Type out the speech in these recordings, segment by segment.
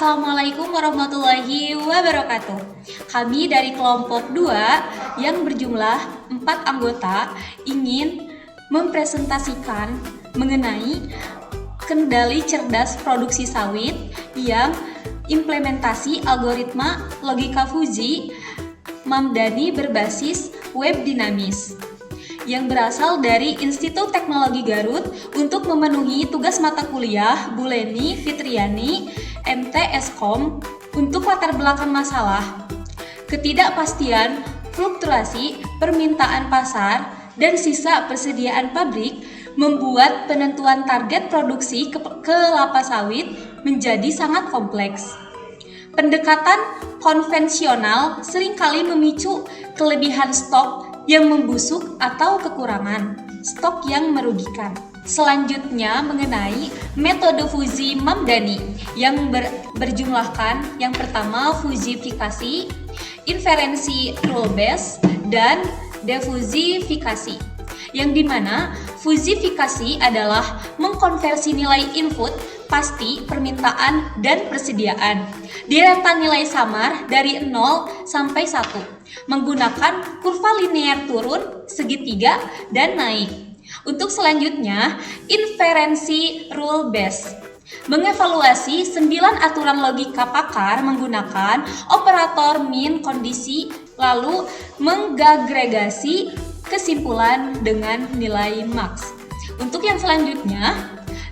Assalamualaikum warahmatullahi wabarakatuh. Kami dari kelompok 2 yang berjumlah 4 anggota ingin mempresentasikan mengenai kendali cerdas produksi sawit yang implementasi algoritma logika Fuzzy Mamdani berbasis web dinamis yang berasal dari Institut Teknologi Garut untuk memenuhi tugas mata kuliah Bu Leni Fitriani MT Eskom untuk latar belakang masalah ketidakpastian fluktuasi permintaan pasar dan sisa persediaan pabrik membuat penentuan target produksi kelapa sawit menjadi sangat kompleks. Pendekatan konvensional seringkali memicu kelebihan stok yang membusuk atau kekurangan stok yang merugikan. Selanjutnya mengenai metode Fuzzy Mamdani yang berjumlahkan yang pertama fuzifikasi, inferensi rule based, dan defuzifikasi. Yang dimana fuzifikasi adalah mengkonversi nilai input pasti permintaan dan persediaan di rentan nilai samar dari 0 sampai 1 menggunakan kurva linear turun, segitiga, dan naik. Untuk selanjutnya, inferensi rule based mengevaluasi 9 aturan logika pakar menggunakan operator min kondisi lalu mengagregasi kesimpulan dengan nilai max. Untuk yang selanjutnya,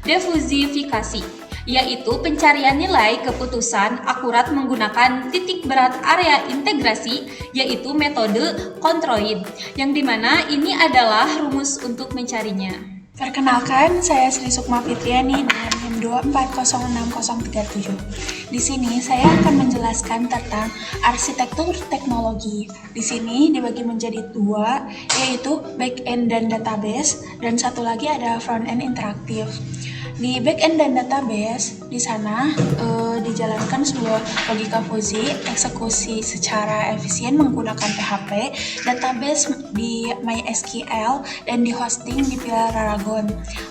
defuzifikasi, yaitu pencarian nilai keputusan akurat menggunakan titik berat area integrasi, yaitu metode kontroid, yang dimana ini adalah rumus untuk mencarinya. Perkenalkan, saya Sri Sukma Fitriani dengan NIM 2406037. Di sini saya akan menjelaskan tentang arsitektur teknologi. Di sini dibagi menjadi 2, yaitu back-end dan database, dan satu lagi ada front-end interaktif. Di back-end dan database, di sana dijalankan sebuah logika Fuzzy, eksekusi secara efisien menggunakan PHP, database di MySQL, dan di hosting di Pilar Aragon.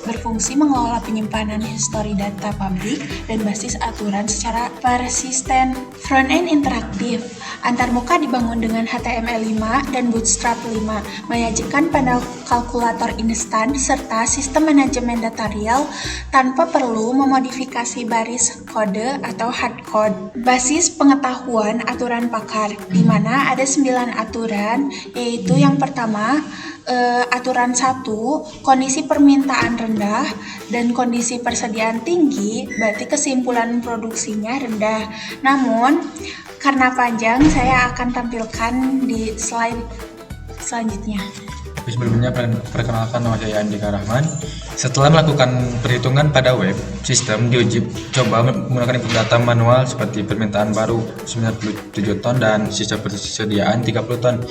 Berfungsi mengelola penyimpanan histori data pabrik dan basis aturan secara persisten. Front-end interaktif, antarmuka dibangun dengan HTML5 dan Bootstrap 5, menyajikan panel kalkulator instan serta sistem manajemen data real tanpa perlu memodifikasi baris kode atau hardcode. Basis pengetahuan aturan pakar, di mana ada 9 aturan, yaitu yang pertama, aturan 1, kondisi permintaan rendah dan kondisi persediaan tinggi, berarti kesimpulan produksinya rendah. Namun, karena panjang, saya akan tampilkan di slide selanjutnya. Sebelumnya perkenalkan, nama saya Andika Rahman. Setelah melakukan perhitungan pada web, sistem diuji coba menggunakan input data manual seperti permintaan baru 97 ton dan sisa persediaan 30 ton.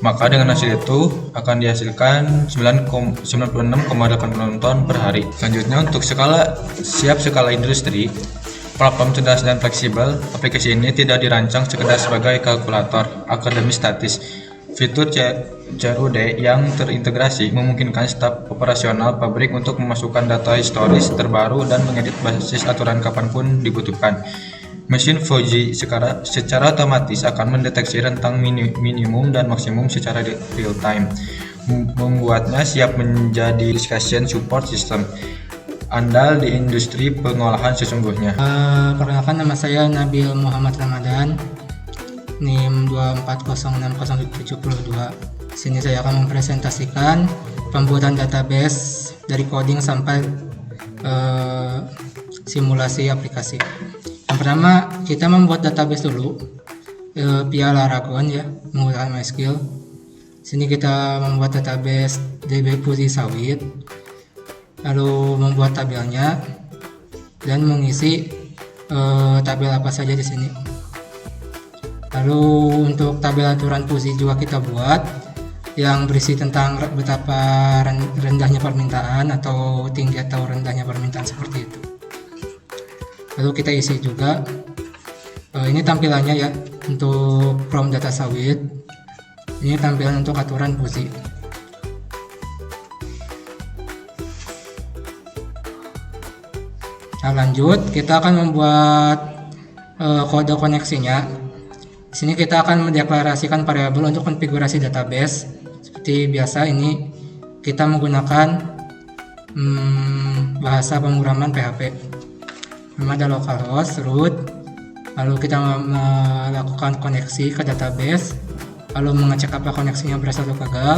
Maka dengan hasil itu akan dihasilkan 96,80 ton per hari. Selanjutnya untuk skala industri, platform cerdas dan fleksibel, aplikasi ini tidak dirancang sekedar sebagai kalkulator akademis statis. Fitur CRUD yang terintegrasi memungkinkan staf operasional pabrik untuk memasukkan data historis terbaru dan mengedit basis aturan kapanpun dibutuhkan. Mesin Fuzzy secara otomatis akan mendeteksi rentang minimum dan maksimum secara real time, membuatnya siap menjadi discussion support system andal di industri pengolahan sesungguhnya. Perkenalkan, nama saya Nabil Muhammad Ramadan, NIM 2406072. Sini saya akan mempresentasikan pembuatan database dari coding sampai simulasi aplikasi. Yang pertama, kita membuat database dulu via Laragon ya, menggunakan MySQL. Sini kita membuat database DB Fuzzy sawit, lalu membuat tabelnya dan mengisi tabel apa saja di sini. Lalu untuk tabel aturan Fuzzy juga kita buat yang berisi tentang betapa rendahnya permintaan atau tinggi atau rendahnya permintaan seperti itu. Lalu kita isi juga ini tampilannya ya untuk from data sawit. Ini tampilan untuk aturan Fuzzy. Nah, lanjut kita akan membuat kode koneksinya. Di sini kita akan mendeklarasikan variabel untuk konfigurasi database. Seperti biasa ini kita menggunakan bahasa pemrograman PHP. Pertama ada localhost, root, lalu kita melakukan koneksi ke database, lalu mengecek apa koneksinya berhasil atau gagal.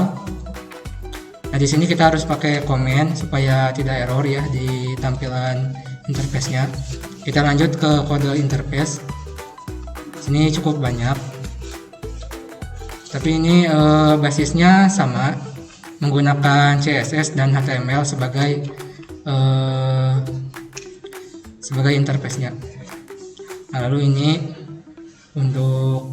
Nah, di sini kita harus pakai comment supaya tidak error ya di tampilan interface-nya. Kita lanjut ke kode interface. Sini cukup banyak. Tapi ini basisnya sama, menggunakan CSS dan HTML sebagai interface-nya. Nah, lalu ini untuk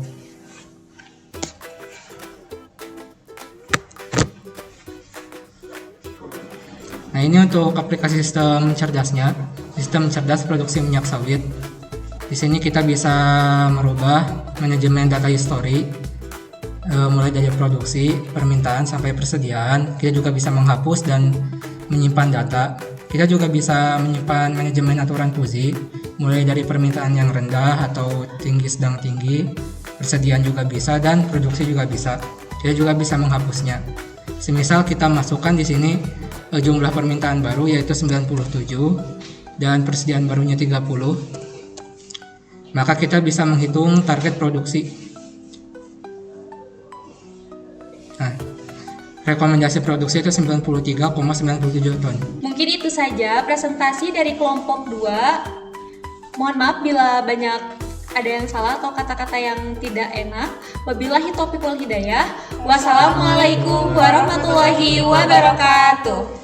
aplikasi sistem cerdasnya, sistem cerdas produksi minyak sawit. Di sini kita bisa merubah manajemen data history, mulai dari produksi, permintaan sampai persediaan. Kita juga bisa menghapus dan menyimpan data. Kita juga bisa menyimpan manajemen aturan fuzzy, mulai dari permintaan yang rendah atau tinggi, sedang tinggi, persediaan juga bisa, dan produksi juga bisa. Kita juga bisa menghapusnya. Semisal kita masukkan di sini jumlah permintaan baru yaitu 97 dan persediaan barunya 30, maka kita bisa menghitung target produksi. Nah, rekomendasi produksi itu 93,97 ton. Mungkin itu saja presentasi dari kelompok 2. Mohon maaf bila banyak ada yang salah atau kata-kata yang tidak enak. Wabillahi taufiq wal hidayah. Wassalamualaikum warahmatullahi wabarakatuh.